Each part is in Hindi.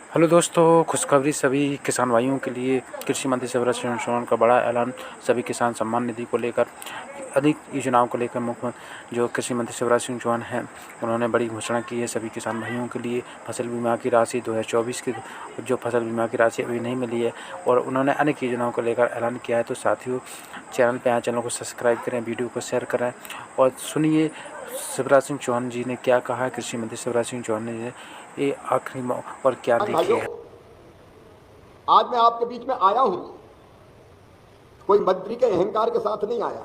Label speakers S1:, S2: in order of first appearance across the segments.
S1: हेलो दोस्तों, खुशखबरी सभी किसान भाइयों के लिए। कृषि मंत्री शिवराज सिंह चौहान का बड़ा ऐलान सभी किसान सम्मान निधि को लेकर, अधिक योजनाओं को लेकर। मुख्यमंत्री जो कृषि मंत्री शिवराज सिंह चौहान हैं, उन्होंने बड़ी घोषणा की है सभी किसान भाइयों के लिए। फसल बीमा की राशि 2024 की जो फसल बीमा की राशि अभी नहीं मिली है, और उन्होंने अनेक योजनाओं को लेकर ऐलान किया है। तो साथियों, चैनल पर आए, चैनल को सब्सक्राइब करें, वीडियो को शेयर करें और सुनिए शिवराज सिंह चौहान जी ने क्या कहा है। कृषि मंत्री शिवराज सिंह चौहान ने ये आखिरी और क्या देखिए है।
S2: आज मैं आपके बीच में आया हूं, कोई मंत्री के अहंकार के साथ नहीं आया।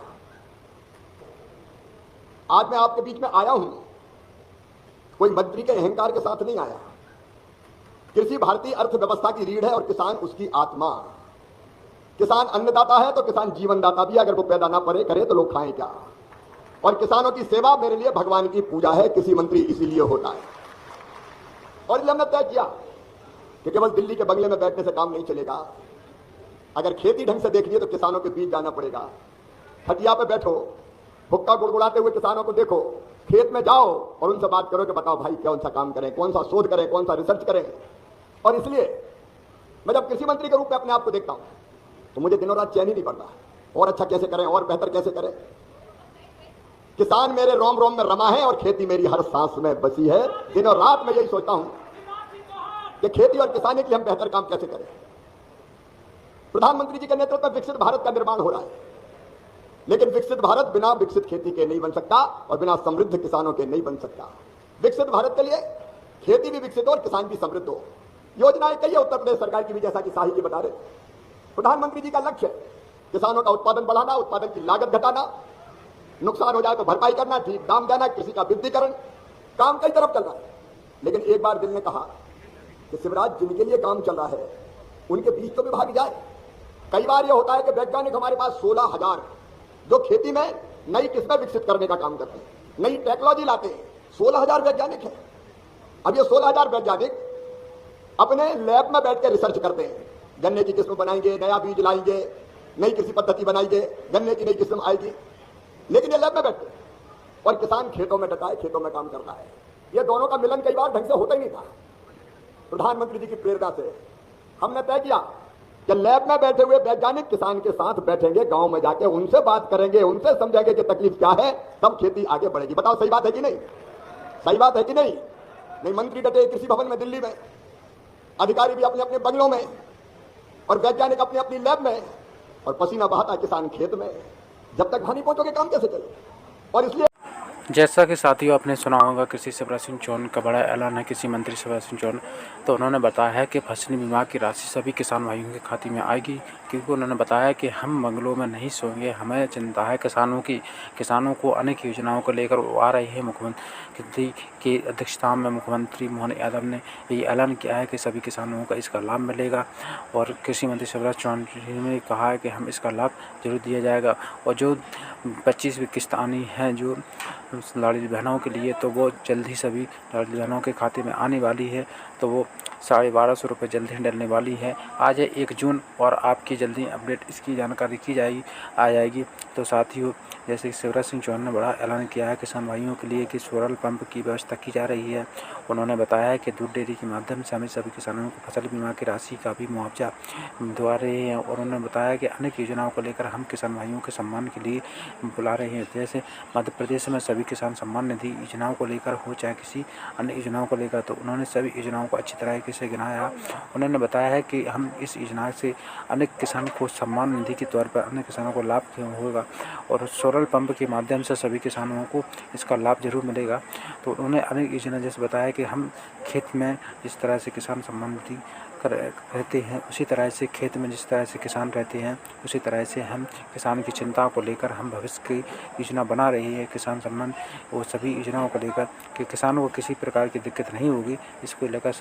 S2: आज मैं आपके बीच में आया हूं, कोई मंत्री के अहंकार के साथ नहीं आया। कृषि भारतीय अर्थव्यवस्था की रीढ़ है और किसान उसकी आत्मा। किसान अन्नदाता है तो किसान जीवनदाता भी। अगर वो पैदा ना करे तो लोग खाएं क्या। और किसानों की सेवा मेरे लिए भगवान की पूजा है। कृषि मंत्री इसीलिए होता है। और इसलिए हमने तय किया कि केवल दिल्ली के बंगले में बैठने से काम नहीं चलेगा। अगर खेती ढंग से देखनी है तो किसानों के बीच जाना पड़ेगा। खटिया पे बैठो, हुक्का गुड़गुड़ाते हुए किसानों को देखो, खेत में जाओ और उनसे बात करो कि बताओ भाई कौन सा काम करें, कौन सा शोध करें, कौन सा रिसर्च करें। और इसलिए मैं जब कृषि मंत्री के रूप में अपने आप को देखता हूं तो मुझे दिनों रात चैन ही नहीं पड़ता। और अच्छा कैसे करें, और बेहतर कैसे करें। किसान मेरे रोम रोम में रमा है और खेती मेरी हर सांस में बसी है। दिनों रात मैं यही सोचता हूं कि खेती और किसानी के लिए हम बेहतर काम कैसे करें। प्रधानमंत्री जी के नेतृत्व में विकसित भारत का निर्माण हो रहा है, लेकिन विकसित भारत बिना विकसित खेती के नहीं बन सकता और बिना समृद्ध किसानों के नहीं बन सकता। विकसित भारत के लिए खेती भी विकसित हो और किसान भी समृद्ध हो। योजनाएं कई है उत्तर प्रदेश सरकार की भी, जैसा कि शाही जी बता रहे। प्रधानमंत्री जी का लक्ष्य है किसानों का उत्पादन बढ़ाना, उत्पादन की लागत घटाना, नुकसान हो जाए तो भरपाई करना, ठीक दाम देना, कृषि का विविधीकरण। काम कई तरफ चल रहा है, लेकिन एक बार दिल ने कहा कि शिवराज जिनके लिए काम चल रहा है उनके बीच तो भी भाग जाए। कई बार यह होता है कि वैज्ञानिक हमारे पास 16,000 जो खेती में नई किस्में विकसित करने का काम करते हैं, नई टेक्नोलॉजी लाते हैं। 16,000 वैज्ञानिक हैं। अब ये 16,000 वैज्ञानिक अपने लैब में बैठ कर रिसर्च करते हैं। गन्ने की किस्म बनाएंगे, नया बीज लाएंगे, नई कृषि पद्धति बनाएंगे, गन्ने की नई किस्म आएगी। लेकिन ये लैब में बैठते हैं और किसान खेतों में डटा है, खेतों में काम करता है। ये दोनों का मिलन कई बार ढंग से होता ही नहीं था। प्रधानमंत्री जी की प्रेरणा से हमने तय किया कि लैब में बैठे हुए वैज्ञानिक किसान के साथ बैठेंगे, गांव में जाके उनसे बात करेंगे, उनसे समझेंगे कि तकलीफ क्या है, तब खेती आगे बढ़ेगी। बताओ सही बात है कि नहीं? सही बात है कि नहीं? नहीं, मंत्री डटे कृषि भवन में दिल्ली में, अधिकारी भी अपने अपने बंगलों में और वैज्ञानिक अपनी अपनी लैब में, और पसीना बहाता किसान खेत में। जब तक वहां नहीं पहुंचोगे काम कैसे चले। और इसलिए
S1: जैसा कि साथियों आपने सुना होगा, कृषि शिवराज सिंह चौहान का बड़ा ऐलान है। कृषि मंत्री शिवराज सिंह चौहान, तो उन्होंने बताया है कि फसल बीमा की राशि सभी किसान भाइयों के खाते में आएगी। क्योंकि उन्होंने बताया कि हम बंगलों में नहीं सोएंगे, हमें चिंता है किसानों की। किसानों को अनेक योजनाओं को लेकर वो आ रही है। मुख्यमंत्री की अध्यक्षता में मुख्यमंत्री मोहन यादव ने ये ऐलान किया है कि सभी किसानों को इसका लाभ मिलेगा। और कृषि मंत्री शिवराज चौहान जी ने कहा है कि हम इसका लाभ जरूर दिया जाएगा। और जो 25वीं किस्त आनी है जो लाडली बहनों के लिए, तो वो जल्द ही सभी लाडली बहनों के खाते में आने वाली है। तो वो 1250 रुपये जल्द ही डलने वाली है। आज है 1 जून और आपकी जल्दी अपडेट इसकी जानकारी की आ जाएगी। तो साथियों, जैसे कि शिवराज सिंह चौहान ने बड़ा ऐलान किया है किसान भाइयों के लिए कि सोलर पंप की व्यवस्था की जा रही है। उन्होंने बताया है कि दूध डेयरी के माध्यम से हमें सभी किसानों को फसल बीमा की राशि का भी मुआवजा दिलवा रहे हैं। और उन्होंने बताया कि अनेक योजनाओं को लेकर हम किसान भाइयों के सम्मान के लिए बुला रहे हैं। जैसे मध्य प्रदेश में सभी किसान सम्मान निधि योजनाओं को लेकर हो, चाहे किसी अन्य योजनाओं को लेकर, तो उन्होंने सभी योजनाओं को अच्छी तरीके से गिनाया। उन्होंने बताया है कि हम इस योजना से अनेक किसान को सम्मान निधि के तौर पर अन्य किसानों को लाभ होगा और सोलर पंप के माध्यम से सभी किसानों को इसका लाभ जरूर मिलेगा। तो उन्होंने अनेक योजना जैसे बताया कि हम खेत में जिस तरह से किसान सम्मान निधि रहते हैं, उसी तरह से खेत में जिस तरह से किसान रहते हैं, उसी तरह से हम किसान की चिंता को लेकर हम भविष्य की योजना बना रही है। किसान सम्मान वो सभी योजनाओं को लेकर कि किसानों को किसी प्रकार की दिक्कत नहीं होगी, इसको लेकर